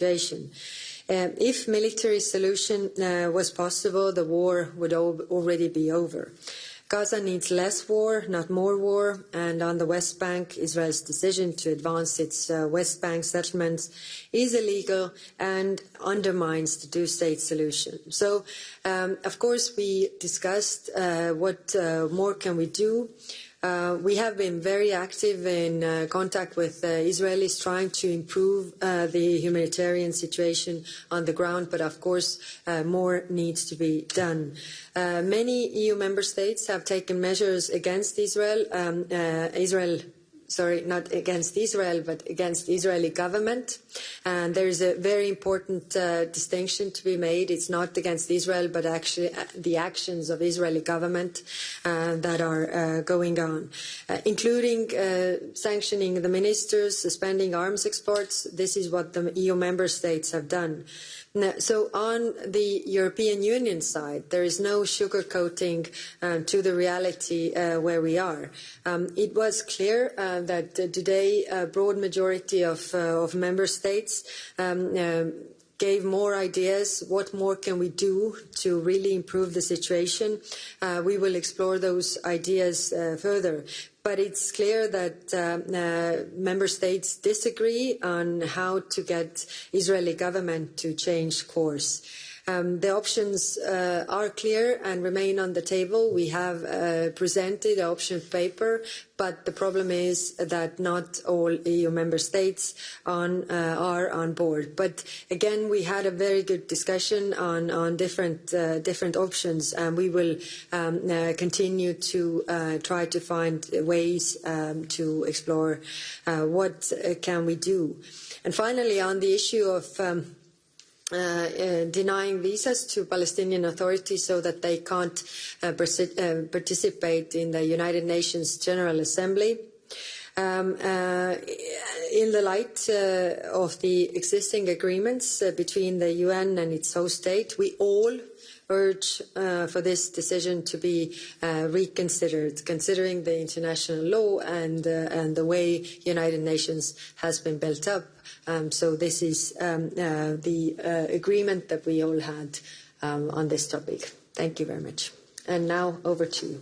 situation. If military solution was possible, the war would already be over. Gaza needs less war, not more war, and on the West Bank, Israel's decision to advance its West Bank settlements is illegal and undermines the two-state solution. So, of course, we discussed what more can we do. We have been very active in contact with Israelis trying to improve the humanitarian situation on the ground, but of course more needs to be done. Many EU member states have taken measures against Israel, not against Israel, but against the Israeli government. And there is a very important distinction to be made. It's not against Israel, but actually the actions of Israeli government that are going on, including sanctioning the ministers, suspending arms exports. This is what the EU member states have done. So on the European Union side, there is no sugarcoating to the reality where we are. It was clear that today a broad majority of member states gave more ideas. What more can we do to really improve the situation? We will explore those ideas further. But it's clear that member states disagree on how to get Israeli government to change course. The options are clear and remain on the table. We have presented an option paper, but the problem is that not all EU member states are on board. But again, we had a very good discussion on different options, and we will continue to try to find ways to explore what can we do. And finally, on the issue of denying visas to Palestinian authorities so that they can't participate in the United Nations General Assembly. In the light of the existing agreements between the UN and its host state, we all urge for this decision to be reconsidered, considering the international law and the way United Nations has been built up. So this is the agreement that we all had on this topic. Thank you very much. And now over to you.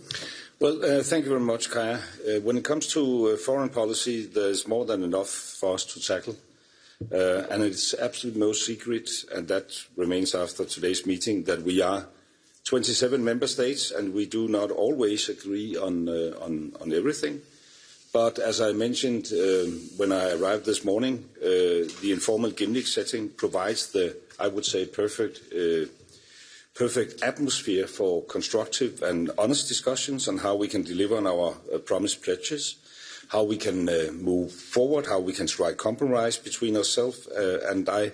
Well, thank you very much, Kaja. When it comes to foreign policy, there's more than enough for us to tackle. And it's absolutely no secret, and that remains after today's meeting, that we are 27 member states, and we do not always agree on everything. But as I mentioned when I arrived this morning, the informal gimmick setting provides the, I would say, perfect atmosphere for constructive and honest discussions on how we can deliver on our promised pledges, how we can move forward, how we can strike compromise between ourselves. And I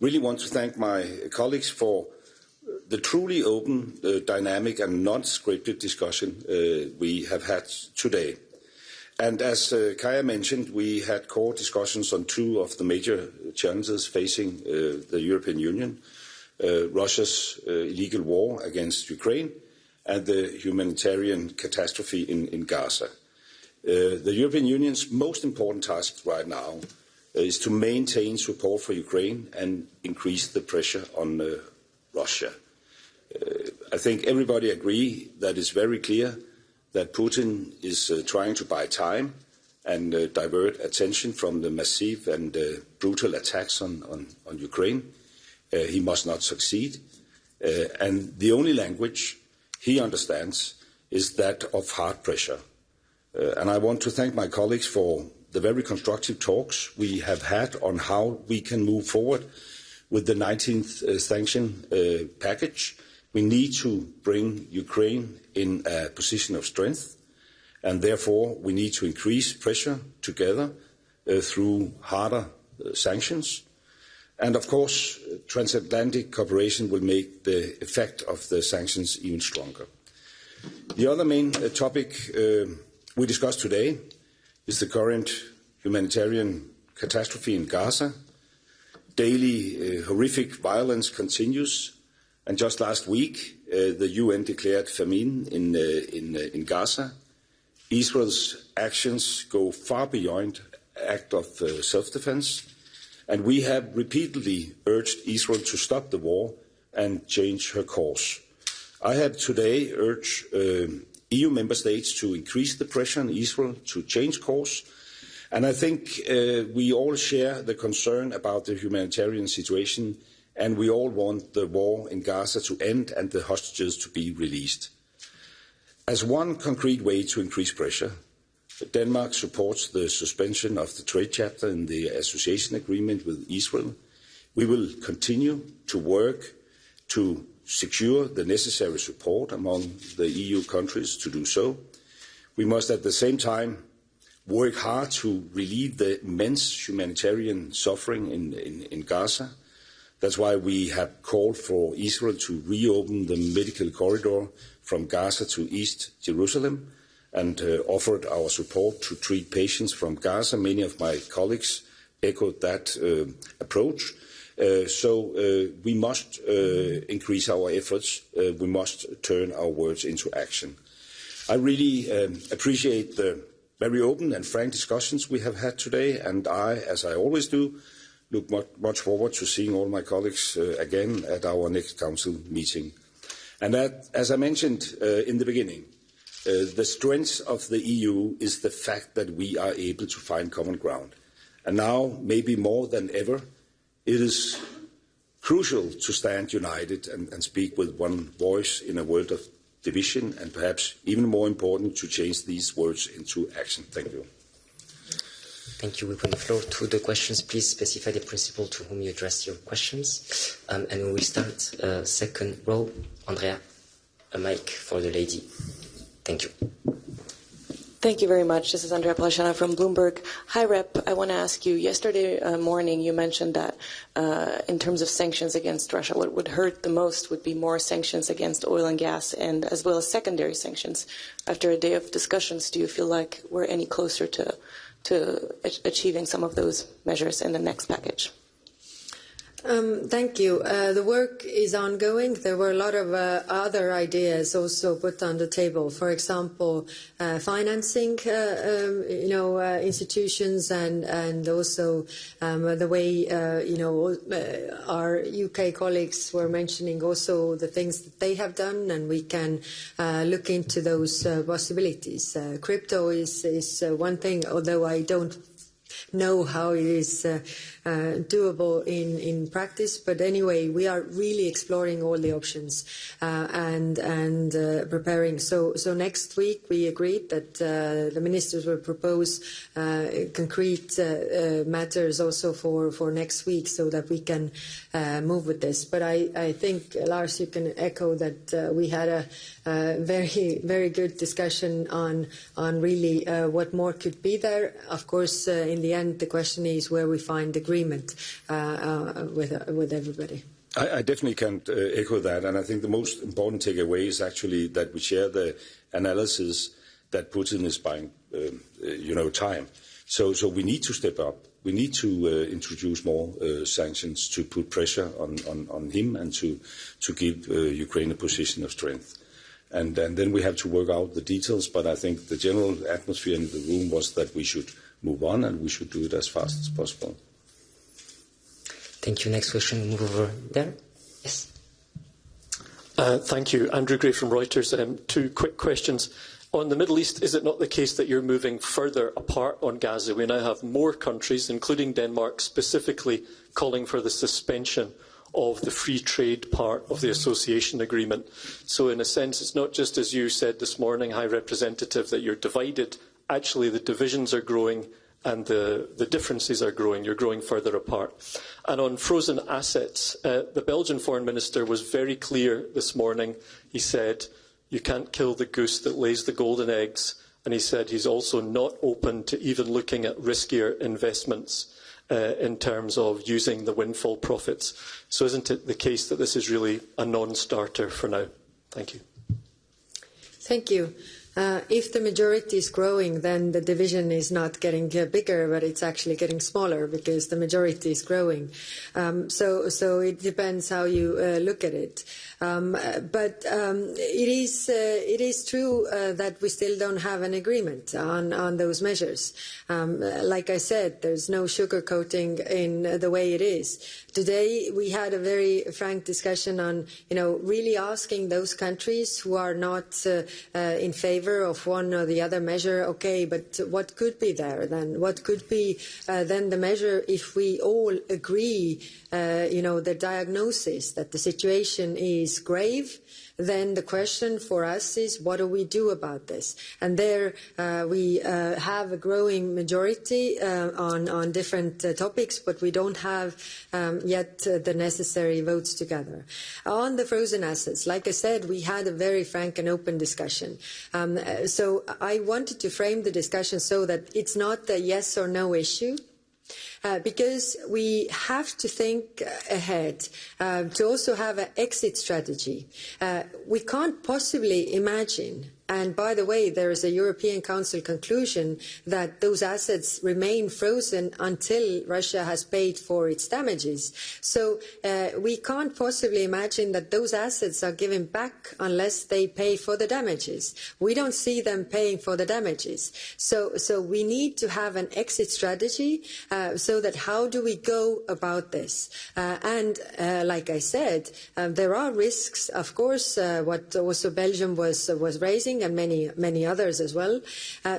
really want to thank my colleagues for the truly open, dynamic and non-scripted discussion we have had today. And as Kaja mentioned, we had core discussions on two of the major challenges facing the European Union, Russia's illegal war against Ukraine and the humanitarian catastrophe in Gaza. The European Union's most important task right now is to maintain support for Ukraine and increase the pressure on Russia. I think everybody agrees that it's very clear that Putin is trying to buy time and divert attention from the massive and brutal attacks on Ukraine. He must not succeed. And the only language he understands is that of hard pressure. And I want to thank my colleagues for the very constructive talks we have had on how we can move forward with the 19th sanction package. We need to bring Ukraine in a position of strength, and therefore we need to increase pressure together through harder sanctions. And of course, transatlantic cooperation will make the effect of the sanctions even stronger. The other main topic we discussed today is the current humanitarian catastrophe in Gaza. Daily horrific violence continues. And just last week, the UN declared famine in Gaza. Israel's actions go far beyond act of self-defense. And we have repeatedly urged Israel to stop the war and change her course. I have today urged EU member states to increase the pressure on Israel to change course. And I think we all share the concern about the humanitarian situation, and we all want the war in Gaza to end and the hostages to be released. As one concrete way to increase pressure, Denmark supports the suspension of the trade chapter in the association agreement with Israel. We will continue to work to secure the necessary support among the EU countries to do so. We must at the same time work hard to relieve the immense humanitarian suffering in Gaza. That's why we have called for Israel to reopen the medical corridor from Gaza to East Jerusalem and offered our support to treat patients from Gaza. Many of my colleagues echoed that approach. So we must increase our efforts. We must turn our words into action. I really appreciate the very open and frank discussions we have had today, and I, as I always do, look much forward to seeing all my colleagues again at our next Council meeting. And that, as I mentioned in the beginning, the strength of the EU is the fact that we are able to find common ground. And now, maybe more than ever, it is crucial to stand united and speak with one voice in a world of division, and perhaps even more important, to change these words into action. Thank you. Thank you. We open the floor to the questions. Please specify the principal to whom you address your questions. And we will start second row. Andrea, a mic for the lady. Thank you. Thank you very much. This is Andrea Palashana from Bloomberg. Hi, Rep. I want to ask you, yesterday morning you mentioned that in terms of sanctions against Russia, what would hurt the most would be more sanctions against oil and gas, and as well as secondary sanctions. After a day of discussions, do you feel like we're any closer to achieving some of those measures in the next package? Thank you. The work is ongoing. There were a lot of other ideas also put on the table. For example, financing, institutions, and also the way, our UK colleagues were mentioning also the things that they have done, and we can look into those possibilities. Crypto is one thing, although I don't know how it is doable in practice, but anyway, we are really exploring all the options and preparing. So next week we agreed that the ministers will propose concrete matters also for next week, so that we can move with this. But I think, Lars, you can echo that we had a very, very good discussion on really what more could be there. Of course, in the end, the question is where we find agreement with everybody. I definitely can echo that, and I think the most important takeaway is actually that we share the analysis that Putin is buying, time. So we need to step up. We need to introduce more sanctions to put pressure on him and to give Ukraine a position of strength. And then we have to work out the details, but I think the general atmosphere in the room was that we should move on and we should do it as fast as possible. Thank you. Next question, move over there. Yes. Thank you. Andrew Gray from Reuters. Two quick questions. On the Middle East, is it not the case that you're moving further apart on Gaza? We now have more countries, including Denmark, specifically calling for the suspension of the free trade part of the association agreement. So in a sense, it's not just, as you said this morning, High Representative, that you're divided. Actually, the divisions are growing and the differences are growing. You're growing further apart. And on frozen assets, the Belgian Foreign Minister was very clear this morning. He said, you can't kill the goose that lays the golden eggs. And he said he's also not open to even looking at riskier investments in terms of using the windfall profits. So isn't it the case that this is really a non-starter for now? Thank you. Thank you. If the majority is growing, then the division is not getting bigger, but it's actually getting smaller because the majority is growing. So it depends how you look at it. But it is true that we still don't have an agreement on those measures. Like I said, there's no sugarcoating in the way it is. Today we had a very frank discussion on, really asking those countries who are not in favor of one or the other measure, okay, but what could be there then? What could be then the measure if we all agree, the diagnosis that the situation is grave? Then the question for us is, what do we do about this? And there we have a growing majority on different topics, but we don't have yet the necessary votes together. On the frozen assets, like I said, we had a very frank and open discussion. So I wanted to frame the discussion so that it's not a yes or no issue. Because we have to think ahead, to also have an exit strategy. We can't possibly imagine, and by the way, there is a European Council conclusion that those assets remain frozen until Russia has paid for its damages. So we can't possibly imagine that those assets are given back unless they pay for the damages. We don't see them paying for the damages. So we need to have an exit strategy so that how do we go about this? And like I said, there are risks, of course, what also Belgium was raising, and many others as well.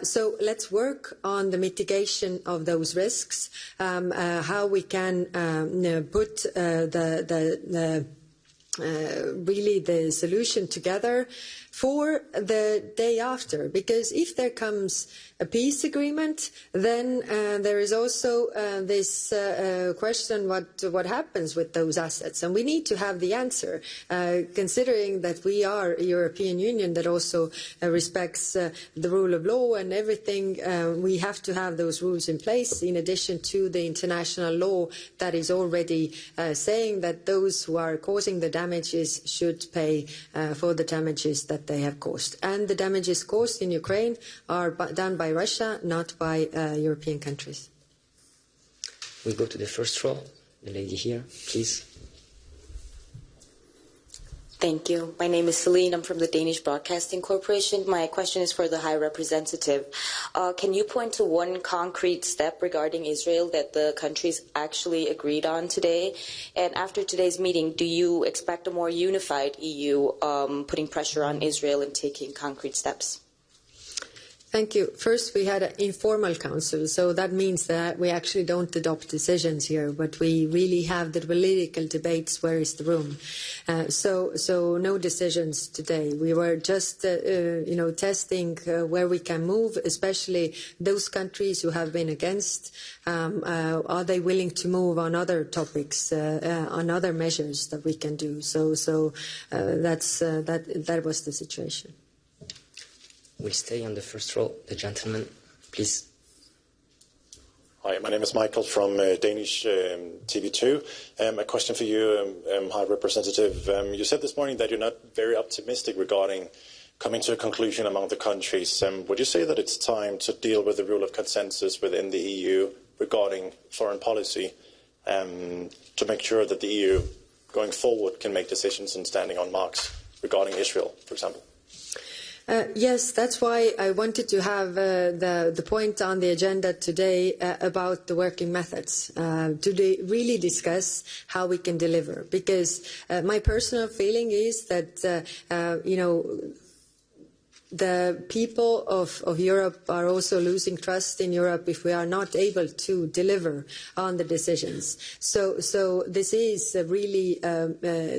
So let's work on the mitigation of those risks, how we can put really the solution together for the day after. Because if there comes a peace agreement, then there is also this question, what happens with those assets? And we need to have the answer, considering that we are a European Union that also respects the rule of law and everything. We have to have those rules in place, in addition to the international law that is already saying that those who are causing the damages should pay for the damages that they have caused. And the damages caused in Ukraine are done by Russia, not by European countries. We go to the first row. The lady here, please. Thank you. My name is Celine. I'm from the Danish Broadcasting Corporation. My question is for the High Representative. Can you point to one concrete step regarding Israel that the countries actually agreed on today? And after today's meeting, do you expect a more unified EU putting pressure on Israel and taking concrete steps? Thank you. First, we had an informal council, so that means that we actually don't adopt decisions here, but we really have the political debates, where is the room. So no decisions today. We were just, testing where we can move, especially those countries who have been against. Are they willing to move on other topics, on other measures that we can do? So that was the situation. We'll stay on the first row. The gentleman, please. Hi, my name is Michael from Danish TV2. A question for you, High Representative. You said this morning that you're not very optimistic regarding coming to a conclusion among the countries. Would you say that it's time to deal with the rule of consensus within the EU regarding foreign policy to make sure that the EU going forward can make decisions and standing on marks regarding Israel, for example? Yes, that's why I wanted to have the point on the agenda today about the working methods, to really discuss how we can deliver. Because my personal feeling is that, the people of Europe are also losing trust in Europe if we are not able to deliver on the decisions. So this is really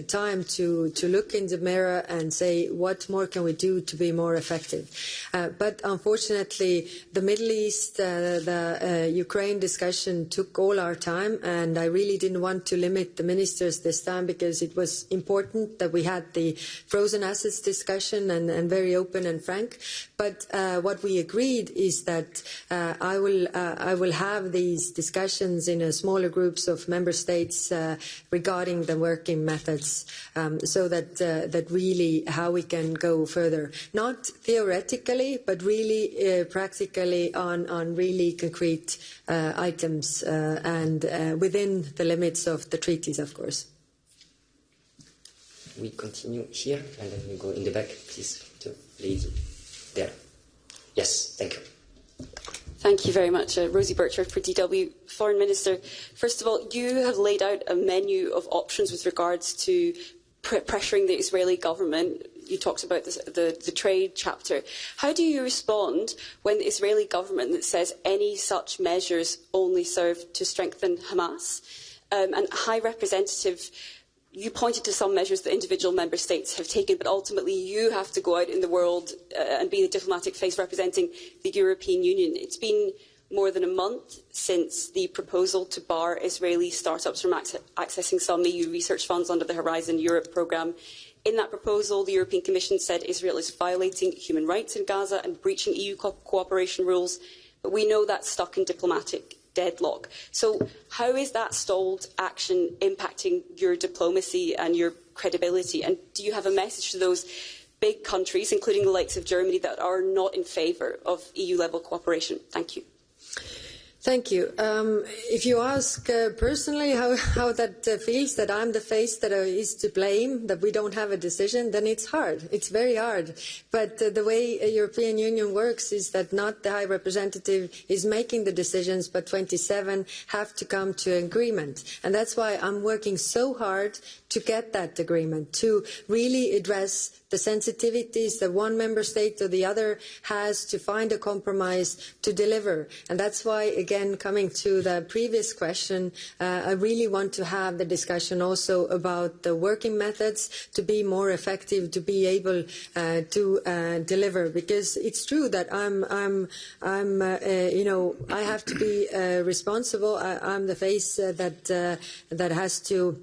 time to look in the mirror and say, what more can we do to be more effective? But unfortunately, the Middle East, the Ukraine discussion took all our time, and I really didn't want to limit the ministers this time, because it was important that we had the frozen assets discussion and very open and frank. But what we agreed is that I will have these discussions in smaller groups of member states regarding the working methods, so that really how we can go further, not theoretically, but really practically on really concrete items and within the limits of the treaties, of course. we continue here and then we go in the back, please, to lady there. Yes, thank you. Thank you very much. Rosie Birchard for DW. Foreign Minister, first of all, you have laid out a menu of options with regards to pressuring the Israeli government. You talked about the trade chapter. How do you respond when the Israeli government says any such measures only serve to strengthen Hamas? And High Representative, you pointed to some measures that individual member states have taken, but ultimately you have to go out in the world and be the diplomatic face representing the European Union. It's been more than a month since the proposal to bar Israeli startups from accessing some EU research funds under the Horizon Europe programme. In that proposal, the European Commission said Israel is violating human rights in Gaza and breaching EU cooperation rules, but we know that's stuck in diplomatic deadlock. So how is that stalled action impacting your diplomacy and your credibility? And do you have a message to those big countries, including the likes of Germany, that are not in favour of EU-level cooperation? Thank you. Thank you. If you ask personally how that feels, that I'm the face that is to blame, that we don't have a decision, then it's hard. It's very hard. But the way a European Union works is that not the High Representative is making the decisions, but 27 have to come to an agreement. And that's why I'm working so hard to get that agreement, to really address the sensitivities that one member state or the other has to find a compromise to deliver. And that's why, again, coming to the previous question, I really want to have the discussion also about the working methods to be more effective, to be able to deliver. Because it's true that I have to be responsible. I'm the face that has to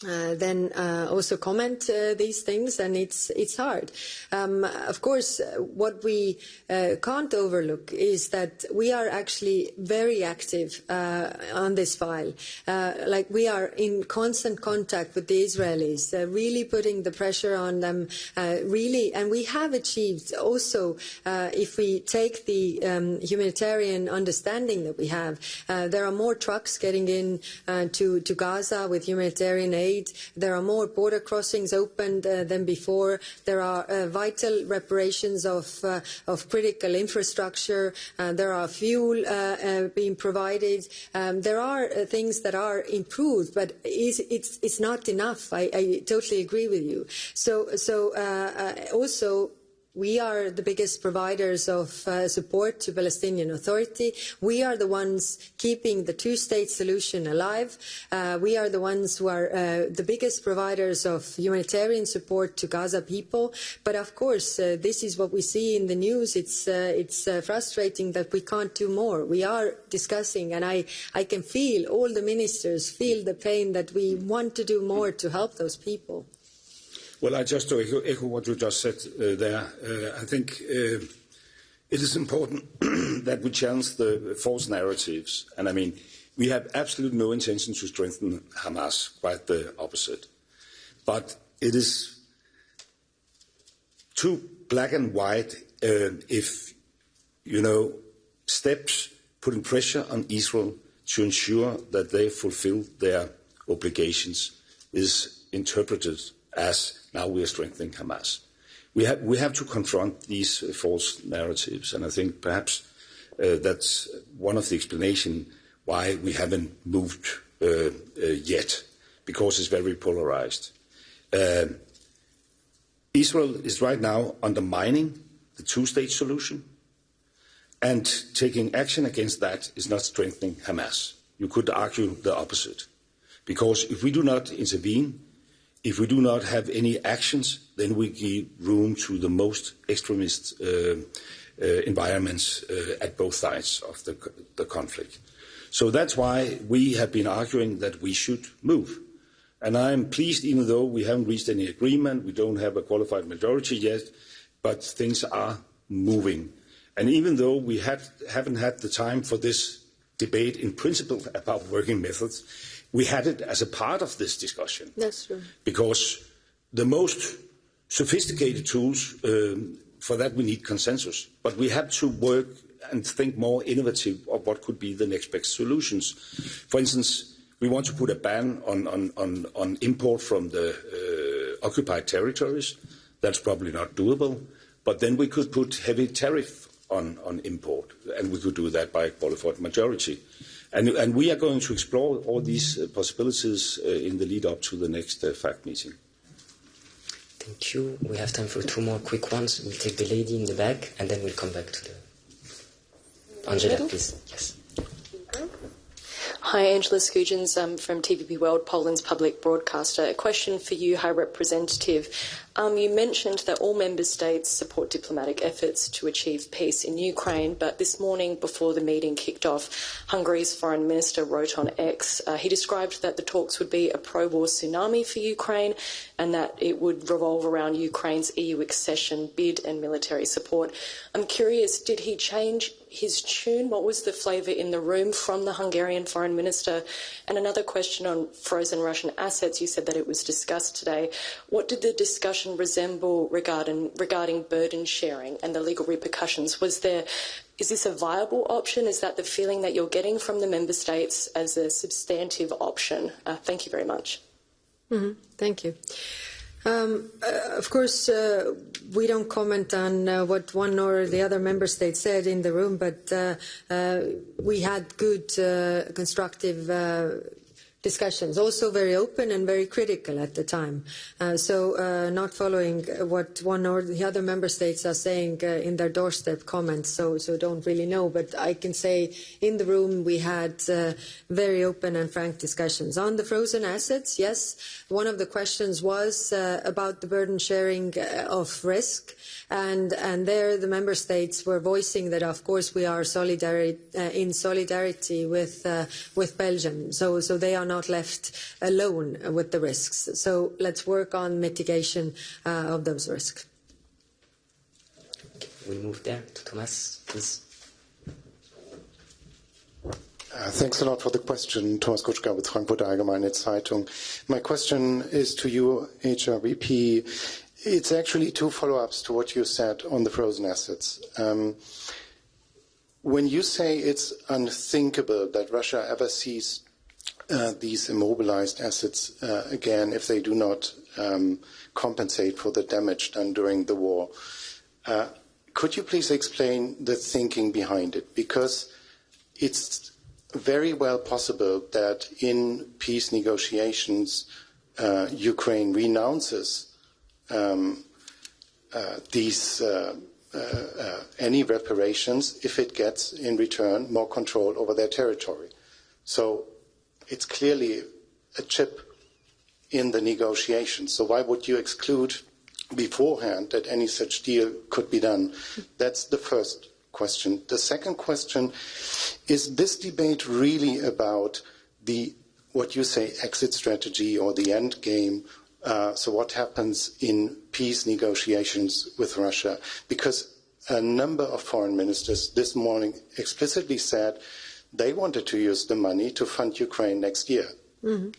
then also comment these things, and it's hard. Of course, what we can't overlook is that we are actually very active on this file. Like we are in constant contact with the Israelis, really putting the pressure on them, really, and we have achieved also, if we take the humanitarian understanding that we have, there are more trucks getting in to Gaza with humanitarian aid. There are more border crossings opened than before. There are vital reparations of critical infrastructure. There are fuel being provided. There are things that are improved, but it's not enough. I totally agree with you. So also, we are the biggest providers of support to Palestinian Authority. We are the ones keeping the two-state solution alive. We are the ones who are the biggest providers of humanitarian support to Gaza people. But of course, this is what we see in the news. It's frustrating that we can't do more. We are discussing, and I can feel, all the ministers feel the pain that we want to do more to help those people. Well, I just to echo what you just said there. I think it is important that we challenge the false narratives. And I mean, we have absolutely no intention to strengthen Hamas, quite the opposite. But it is too black and white if, steps putting pressure on Israel to ensure that they fulfill their obligations is interpreted as now we are strengthening Hamas. We have to confront these false narratives, and I think perhaps that's one of the explanations why we haven't moved yet, because it's very polarized. Israel is right now undermining the two-state solution, and taking action against that is not strengthening Hamas. You could argue the opposite, because if we do not intervene, if we do not have any actions, then we give room to the most extremist environments at both sides of the conflict. So that's why we have been arguing that we should move. And I am pleased, even though we haven't reached any agreement, we don't have a qualified majority yet, but things are moving. And even though we haven't had the time for this debate in principle about working methods, we had it as a part of this discussion. That's true. Because the most sophisticated tools, for that we need consensus. But we have to work and think more innovative of what could be the next best solutions. For instance, we want to put a ban on import from the occupied territories. That's probably not doable. But then we could put heavy tariff on import, and we could do that by qualified majority. And we are going to explore all these possibilities in the lead up to the next FACT meeting. Thank you. We have time for 2 more quick ones. We'll take the lady in the back, and then we'll come back to the... Angela, please. Yes. Hi, Angela Scoogens from TVP World, Poland's public broadcaster. A question for you, High Representative. You mentioned that all member states support diplomatic efforts to achieve peace in Ukraine, but this morning, before the meeting kicked off, Hungary's foreign minister wrote on X, he described that the talks would be a pro-war tsunami for Ukraine and that it would revolve around Ukraine's EU accession bid and military support. I'm curious, did he change his tune? What was the flavour in the room from the Hungarian foreign minister? And another question on frozen Russian assets. You said that it was discussed today. What did the discussion resemble regarding burden sharing and the legal repercussions? Is this a viable option? Is that the feeling that you're getting from the member states as a substantive option? Thank you very much. Mm-hmm. Thank you. Of course, we don't comment on what one or the other member state said in the room, but we had good, constructive discussions, also very open and very critical at the time. So not following what one or the other member states are saying in their doorstep comments, so don't really know. But I can say in the room we had very open and frank discussions. On the frozen assets, yes, one of the questions was about the burden sharing of risk. And there the member states were voicing that, of course, we are in solidarity with Belgium. So they are not left alone with the risks. So let's work on mitigation of those risks. We'll move there to Thomas, please. Thanks a lot for the question. Thomas Kutschka with Frankfurter Allgemeine Zeitung. My question is to you, HRVP. It's actually 2 follow-ups to what you said on the frozen assets. When you say it's unthinkable that Russia ever sees these immobilized assets again if they do not compensate for the damage done during the war, could you please explain the thinking behind it? Because it's very well possible that in peace negotiations Ukraine renounces any reparations if it gets in return more control over their territory. So it's clearly a chip in the negotiations. So why would you exclude beforehand that any such deal could be done? That's the first question. The second question is this debate really about what you say exit strategy or the end game? So what happens in peace negotiations with Russia? Because a number of foreign ministers this morning explicitly said they wanted to use the money to fund Ukraine next year. Mm-hmm.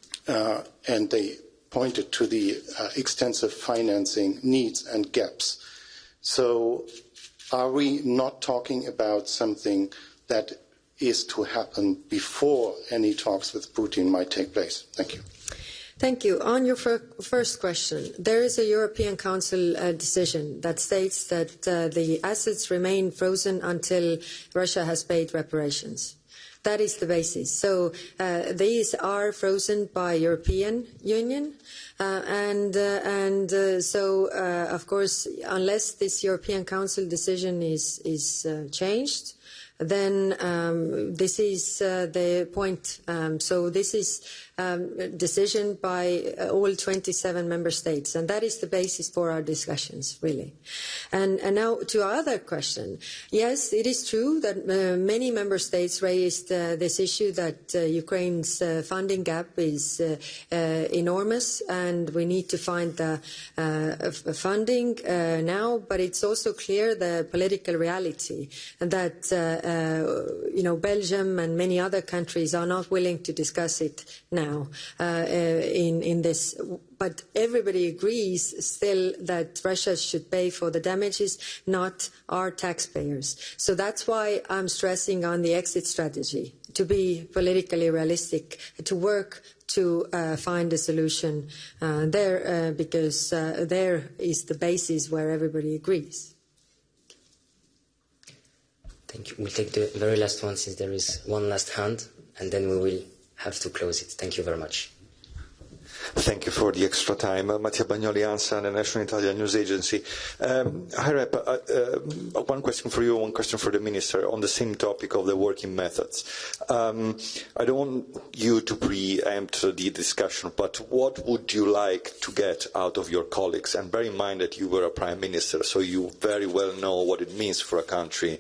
And they pointed to the extensive financing needs and gaps. So are we not talking about something that is to happen before any talks with Putin might take place? Thank you. Thank you. On your first question, there is a European Council decision that states that the assets remain frozen until Russia has paid reparations. That is the basis. So these are frozen by European Union, so of course, unless this European Council decision is changed, then this is the point. So this is decision by all 27 member states, and that is the basis for our discussions, really. And now to our other question. Yes, it is true that many member states raised this issue that Ukraine's funding gap is enormous, and we need to find the funding now. But it's also clear the political reality that Belgium and many other countries are not willing to discuss it now in this. But everybody agrees still that Russia should pay for the damages, not our taxpayers. So that's why I'm stressing on the exit strategy, to be politically realistic, to work to find a solution there, because there is the basis where everybody agrees. Thank you. We'll take the very last one, since there is one last hand, and then we will have to close it. Thank you very much. Thank you for the extra time. Mattia Bagnoli, ANSA, the National Italian News Agency. High Rep, one question for you, one question for the Minister on the same topic of the working methods. I don't want you to preempt the discussion, but what would you like to get out of your colleagues? And bear in mind that you were a Prime Minister, so you very well know what it means for a country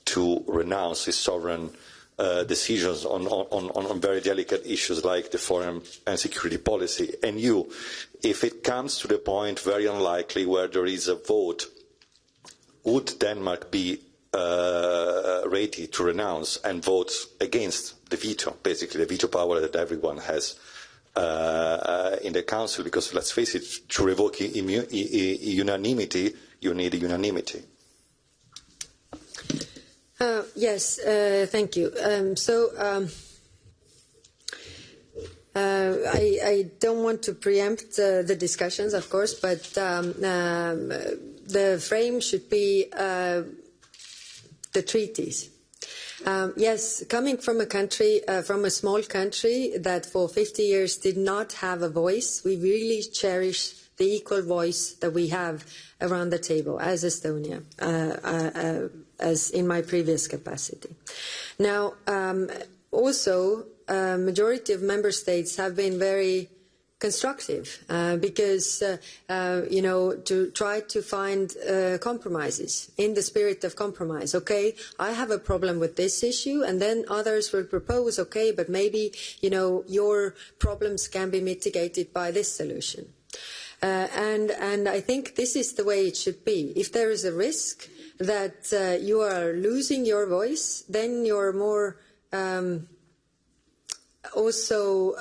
to renounce its sovereign decisions on very delicate issues like the foreign and security policy. And you, if it comes to the point, very unlikely, where there is a vote, would Denmark be ready to renounce and vote against the veto, basically the veto power that everyone has in the Council? Because let's face it, to revoke unanimity, you need unanimity. Yes, thank you. I don't want to preempt the discussions, of course, but the frame should be the treaties. Yes, coming from a country, from a small country that for 50 years did not have a voice, we really cherish the equal voice that we have around the table as Estonia, as in my previous capacity. Now, also, majority of member states have been very constructive because, to try to find compromises in the spirit of compromise. Okay, I have a problem with this issue, and then others will propose, okay, but maybe, your problems can be mitigated by this solution. And I think this is the way it should be. If there is a risk that you are losing your voice, then you're more also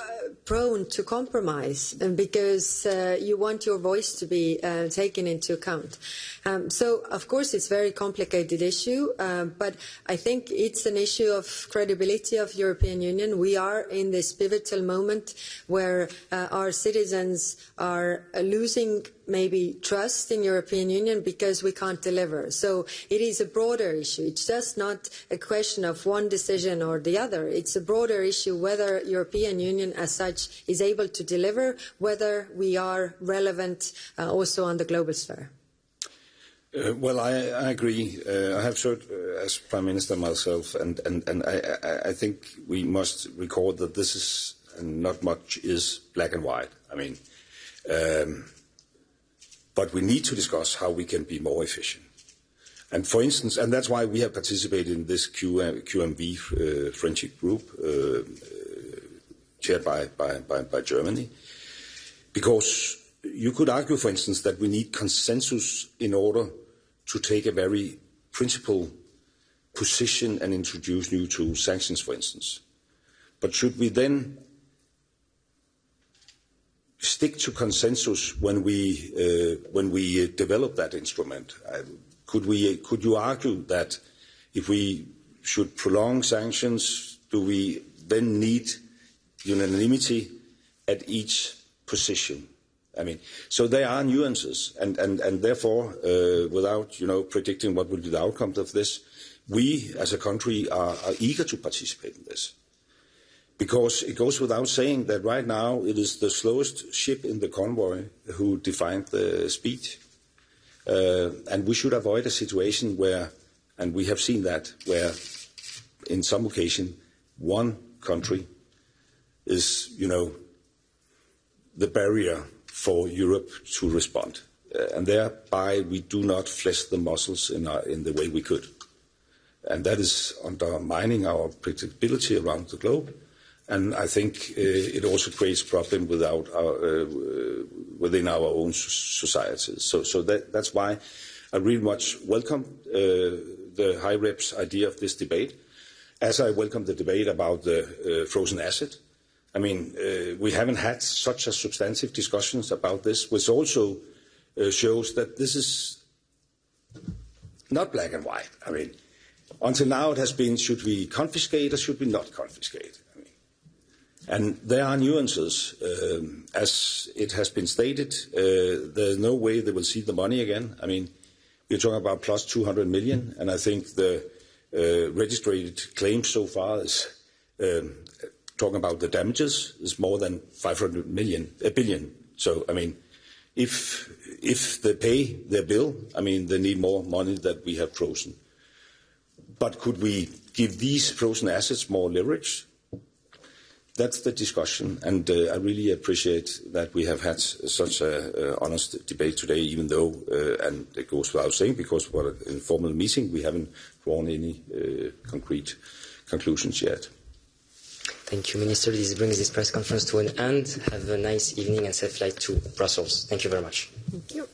prone to compromise, because you want your voice to be taken into account. So, of course, it's a very complicated issue, but I think it's an issue of credibility of European Union. We are in this pivotal moment where our citizens are losing maybe trust in European Union because we can't deliver. So it is a broader issue. It's just not a question of one decision or the other. It's a broader issue whether European Union as such is able to deliver, whether we are relevant also on the global sphere. Well, I agree. I have served as Prime Minister myself, and I think we must record that this is, and not much is, black and white. I mean, but we need to discuss how we can be more efficient. And for instance, and that's why we have participated in this QMV friendship group, chaired by Germany, because you could argue, for instance, that we need consensus in order to take a very principled position and introduce new tools, sanctions, for instance. But should we then stick to consensus when we develop that instrument? Could you argue that if we should prolong sanctions, do we then need unanimity at each position? I mean, so there are nuances, and therefore, without predicting what will be the outcome of this, we as a country are eager to participate in this, because it goes without saying that right now it is the slowest ship in the convoy who defined the speed, and we should avoid a situation where, and we have seen that, where in some occasion one country is, the barrier for Europe to respond, and thereby we do not flex the muscles in the way we could, and that is undermining our predictability around the globe, and I think it also creates problems within our own societies. So that's why I really much welcome the High Rep's idea of this debate, as I welcome the debate about the frozen asset. I mean, we haven't had such a substantive discussions about this, which also shows that this is not black and white. I mean, until now it has been, should we confiscate or should we not confiscate? I mean, And there are nuances. As it has been stated, there's no way they will see the money again. I mean, we're talking about plus 200 million, and I think the registered claims so far is talking about the damages is more than 500 billion. So, I mean, if they pay their bill, I mean, they need more money that we have frozen. But could we give these frozen assets more leverage? That's the discussion, and I really appreciate that we have had such an honest debate today, even though, and it goes without saying, because for an informal meeting, we haven't drawn any concrete conclusions yet. Thank you, Minister. This brings this press conference to an end. Have a nice evening and safe flight to Brussels. Thank you very much. Thank you.